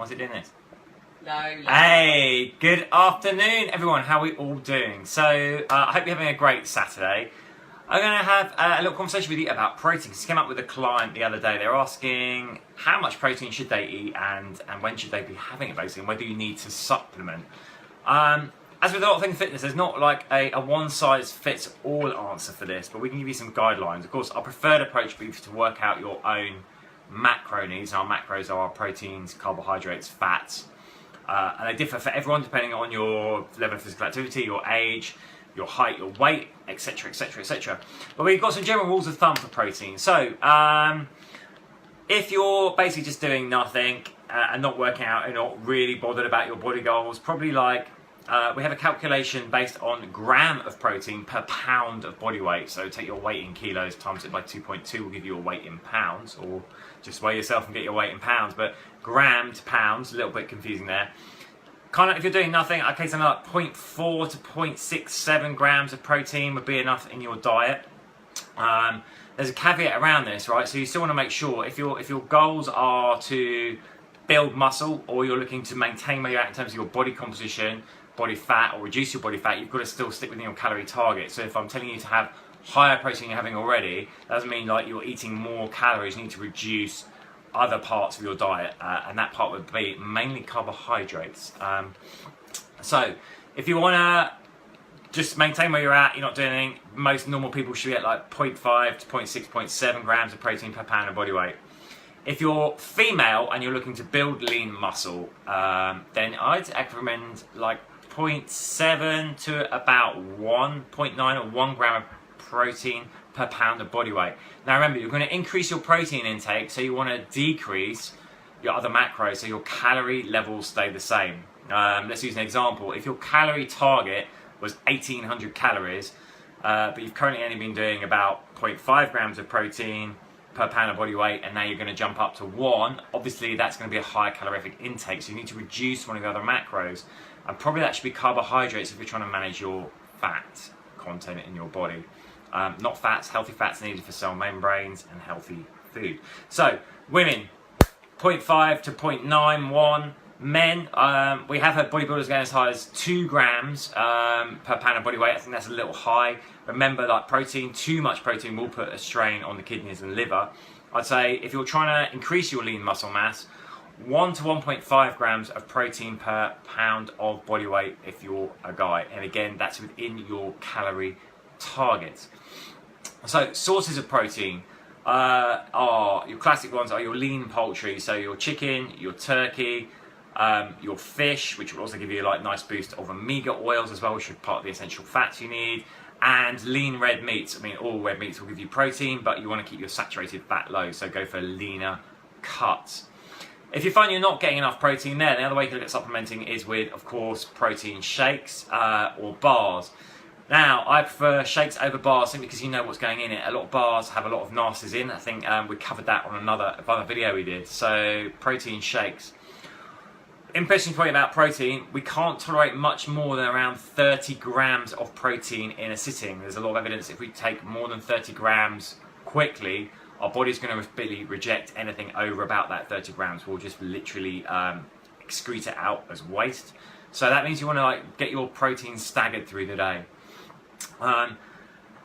Why's it doing this? No. Hey, good afternoon, everyone. How are we all doing? So, I hope you're having a great Saturday. I'm going to have a little conversation with you about protein. I came up with a client the other day. They're asking how much protein should they eat and when should they be having it, basically, and whether you need to supplement. As with a lot of things fitness, there's not like a one-size-fits-all answer for this, but we can give you some guidelines. Of course, our preferred approach would be to work out your own macro needs. Our macros are our proteins, carbohydrates, fats, and they differ for everyone depending on your level of physical activity, your age, your height, your weight, etc, etc, etc. But we've got some general rules of thumb for protein. So, if you're basically just doing nothing and not working out and not really bothered about your body goals, probably like, we have a calculation based on gram of protein per pound of body weight. So take your weight in kilos, times it by 2.2 will give you a weight in pounds, or just weigh yourself and get your weight in pounds. But gram to pounds, a little bit confusing there. Kind of, if you're doing nothing, okay, something like 0.4 to 0.67 grams of protein would be enough in your diet. There's a caveat around this, right? So you still want to make sure if your goals are to build muscle, or you're looking to maintain where you're at in terms of your body composition, body fat, or reduce your body fat, you've got to still stick within your calorie target. So if I'm telling you to have higher protein than you're having already, that doesn't mean like you're eating more calories. You need to reduce other parts of your diet, and that part would be mainly carbohydrates. So if you want to just maintain where you're at, you're not doing anything, most normal people should be at like 0.5 to 0.6, 0.7 grams of protein per pound of body weight. If you're female and you're looking to build lean muscle, then I'd recommend like 0.7 to about 1.9 or 1 gram of protein per pound of body weight. Now remember, you're going to increase your protein intake, so you want to decrease your other macros so your calorie levels stay the same. Let's use an example. If your calorie target was 1800 calories, but you've currently only been doing about 0.5 grams of protein per pound of body weight, and now you're going to jump up to 1, obviously that's going to be a high calorific intake, so you need to reduce one of the other macros, and probably that should be carbohydrates if you're trying to manage your fat content in your body. Not fats, healthy fats needed for cell membranes and healthy food. So, women, 0.5 to 0.91. Men, we have had bodybuilders going as high as 2 grams per pound of body weight. I think that's a little high. Remember, like protein, too much protein will put a strain on the kidneys and liver. I'd say if you're trying to increase your lean muscle mass, 1 to 1.5 grams of protein per pound of body weight if you're a guy. And again, that's within your calorie targets. So sources of protein are your classic ones are your lean poultry, so your chicken, your turkey, your fish, which will also give you a like nice boost of omega oils as well, which are part of the essential fats you need, and lean red meats. I mean, all red meats will give you protein, but you want to keep your saturated fat low, so go for leaner cuts. If you find you're not getting enough protein there, the other way you can look at supplementing is with, of course, protein shakes or bars. Now, I prefer shakes over bars simply because you know what's going in it. A lot of bars have a lot of nasties in. I think we covered that on another video we did. So, protein shakes. Interesting point about protein, we can't tolerate much more than around 30 grams of protein in a sitting. There's a lot of evidence if we take more than 30 grams quickly, our body's going to really reject anything over about that 30 grams. We'll just literally excrete it out as waste. So that means you want to like get your protein staggered through the day.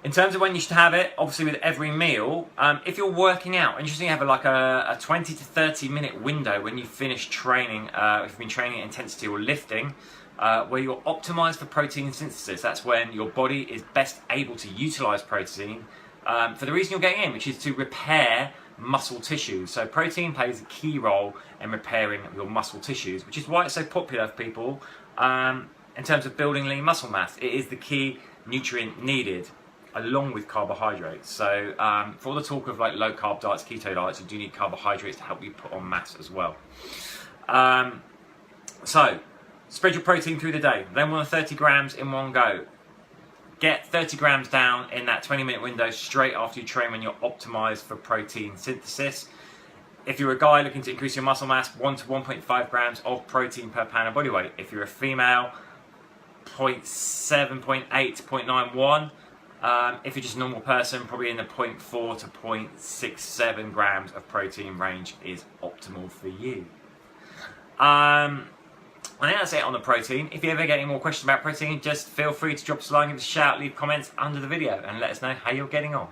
In terms of when you should have it, obviously with every meal, if you're working out, interesting, you have like a 20 to 30 minute window when you finish training, if you've been training at intensity or lifting, where you're optimized for protein synthesis. That's when your body is best able to utilize protein for the reason you're getting in, which is to repair muscle tissues. So protein plays a key role in repairing your muscle tissues, which is why it's so popular for people in terms of building lean muscle mass. It is the key nutrient needed along with carbohydrates. So for all the talk of like low carb diets, keto diets, you do need carbohydrates to help you put on mass as well. So spread your protein through the day. Then more than 30 grams in one go. Get 30 grams down in that 20-minute window straight after you train when you're optimized for protein synthesis. If you're a guy looking to increase your muscle mass, 1 to 1.5 grams of protein per pound of body weight. If you're a female, 0.7, 0.8 to 0.91. If you're just a normal person, probably in the 0.4 to 0.67 grams of protein range is optimal for you. I think that's it on the protein. If you ever get any more questions about protein, just feel free to drop us a line, give us a shout, leave comments under the video, and let us know how you're getting on.